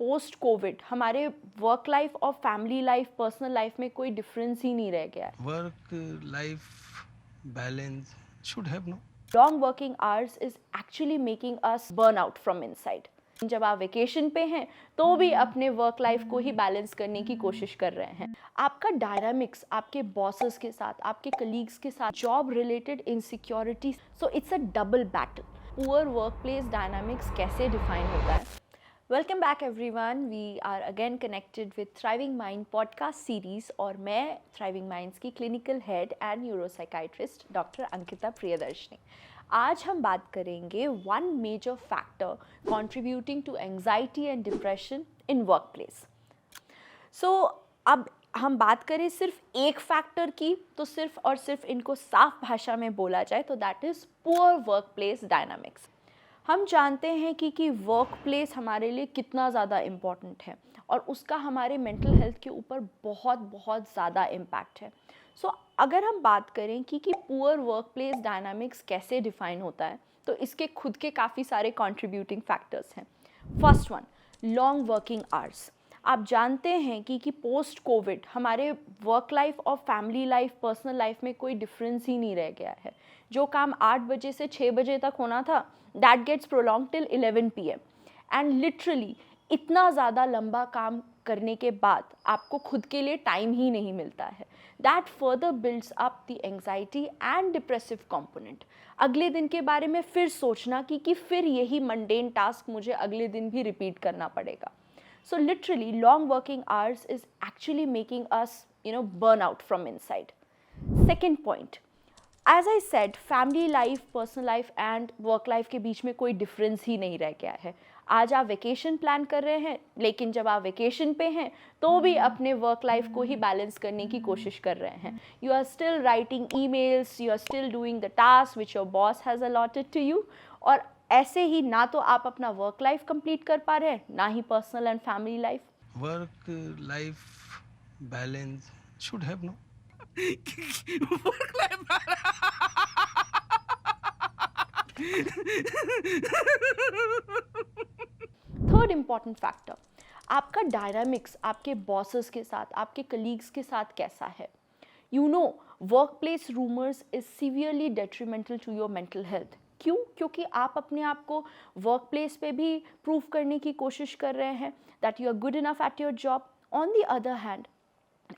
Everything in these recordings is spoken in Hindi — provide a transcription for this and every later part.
पोस्ट कोविड हमारे वर्क लाइफ और फैमिली लाइफ, पर्सनल लाइफ में कोई डिफरेंस ही नहीं रह गया है. Work life balance should have no. Long working hours is actually making us burn out from inside. जब आप वेकेशन पे हैं तो भी अपने वर्क लाइफ को ही बैलेंस करने की कोशिश कर रहे हैं. आपका डायनामिक्स आपके बॉसेस के साथ, आपके कलीग्स के साथ, job related insecurity, so it's a double battle. Poor work place dynamics कैसे डिफाइन होता है? Welcome back everyone. We are again connected with thriving mind podcast series और मैं थ्राइविंग माइंड्स की clinical head and neuropsychiatrist doctor Ankita Priyadarshini. आज हम बात करेंगे one major factor contributing to anxiety and depression in work place. So अब हम बात करें सिर्फ एक फैक्टर की, तो सिर्फ और सिर्फ इनको साफ भाषा में बोला जाए तो that is poor work place dynamics. हम जानते हैं कि वर्क प्लेस हमारे लिए कितना ज़्यादा इम्पॉर्टेंट है और उसका हमारे मेंटल हेल्थ के ऊपर बहुत बहुत ज़्यादा इम्पैक्ट है. सो अगर हम बात करें कि पुअर वर्क प्लेस डायनामिक्स कैसे डिफाइन होता है, तो इसके खुद के काफ़ी सारे कंट्रीब्यूटिंग फैक्टर्स हैं. First one, long working hours. आप जानते हैं कि पोस्ट कोविड हमारे वर्क लाइफ और फैमिली लाइफ, पर्सनल लाइफ में कोई डिफरेंस ही नहीं रह गया है. जो काम 8 बजे से 6 बजे तक होना था, that gets prolong till 11 PM. And literally इतना ज़्यादा लंबा काम करने के बाद आपको खुद के लिए टाइम ही नहीं मिलता है. That further builds up the anxiety and depressive component. अगले दिन के बारे में फिर सोचना कि फिर यही मंडेन टास्क मुझे अगले दिन भी रिपीट करना पड़ेगा. So literally, long working hours is actually making us, burn out from inside. Second point, as I said, family life, personal life and work life के बीच में कोई difference ही नहीं रह गया है. आज आप वेकेशन प्लान कर रहे हैं, लेकिन जब आप वेकेशन पे हैं तो भी अपने वर्क लाइफ को ही बैलेंस करने की कोशिश कर रहे हैं. You are still writing emails, you are still doing the task which your boss has allotted to you. और ऐसे ही ना तो आप अपना वर्क लाइफ कंप्लीट कर पा रहे हैं, ना ही personal and family life. Work life balance should have no. Work life third important factor, आपका डायनामिक्स आपके बॉसेस के साथ, आपके कलीग्स के साथ कैसा है. Work place rumours is severely detrimental to your mental health. क्यों? क्योंकि आप अपने आप को वर्क प्लेस पे भी प्रूव करने की कोशिश कर रहे हैं that you are good enough at your job. On the other hand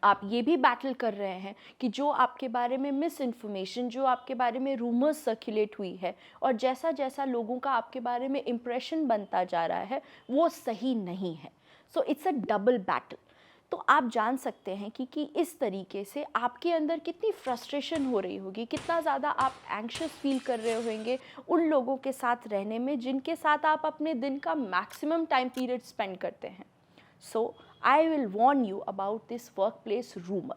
आप ये भी बैटल कर रहे हैं कि जो आपके बारे में मिस इन्फॉर्मेशन, जो आपके बारे में रूमर्स सर्कुलेट हुई है और जैसा जैसा लोगों का आपके बारे में इम्प्रेशन बनता जा रहा है वो सही नहीं है. सो इट्स अ डबल बैटल. तो आप जान सकते हैं कि इस तरीके से आपके अंदर कितनी फ्रस्ट्रेशन हो रही होगी, कितना ज़्यादा आप एंग्शियस फील कर रहे होंगे उन लोगों के साथ रहने में जिनके साथ आप अपने दिन का मैक्सिमम टाइम पीरियड स्पेंड करते हैं. So I will warn you about this work place rumour.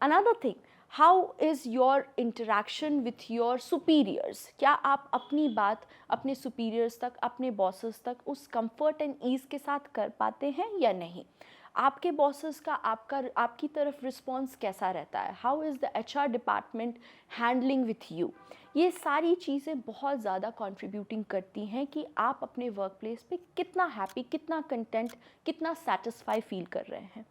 Another thing, how is your interaction with your superiors. क्या आप अपनी बात अपने सुपीरियर्स तक, अपने बॉसेस तक उस कंफर्ट एंड ईज़ के साथ कर पाते हैं या नहीं. आपके बॉसेस का आपकी तरफ रिस्पॉन्स कैसा रहता है. How is the HR department handling with you. ये सारी चीज़ें बहुत ज़्यादा कंट्रीब्यूटिंग करती हैं कि आप अपने वर्क प्लेस पे कितना हैप्पी, कितना कंटेंट, कितना सेटिस्फाई फील कर रहे हैं.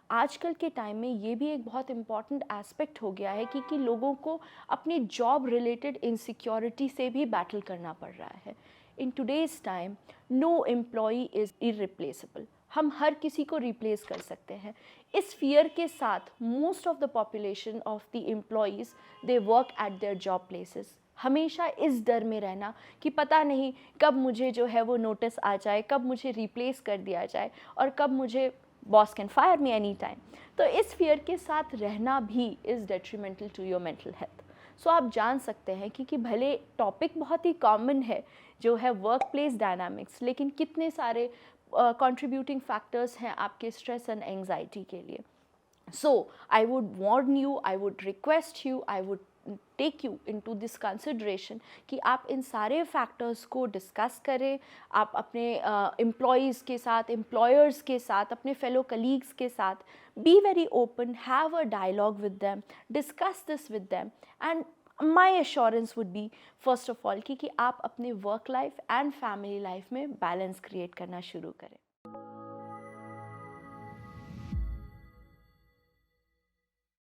आजकल के टाइम में ये भी एक बहुत इम्पॉर्टेंट एस्पेक्ट हो गया है कि लोगों को अपनी जॉब रिलेटेड इनसिक्योरिटी से भी बैटल करना पड़ रहा है. In today's time no employee is irreplaceable. हम हर किसी को रिप्लेस कर सकते हैं. इस फियर के साथ most of the population of the employees they work at their job places. हमेशा इस डर में रहना कि पता नहीं कब मुझे जो है वो नोटिस आ जाए, कब मुझे रिप्लेस कर दिया जाए और कब मुझे boss can fire me any time. तो इस फियर के साथ रहना भी is detrimental to your mental health. So आप जान सकते हैं कि भले टॉपिक बहुत ही कॉमन है जो है वर्क प्लेस डायनामिक्स, लेकिन कितने सारे कंट्रीब्यूटिंग फैक्टर्स हैं आपके स्ट्रेस एंड एंग्जाइटी के लिए. So I would warn you, I would request you, I would take you into this consideration कि आप इन सारे फैक्टर्स को डिस्कस करें. आप अपने एम्प्लॉयज़ के साथ, एम्प्लॉयर्स के साथ, अपने फेलो कलीग्स के साथ be very open, have a dialogue with them, discuss this with them. And my assurance would be first of all कि आप अपने work life and family life में बैलेंस क्रिएट करना शुरू करें.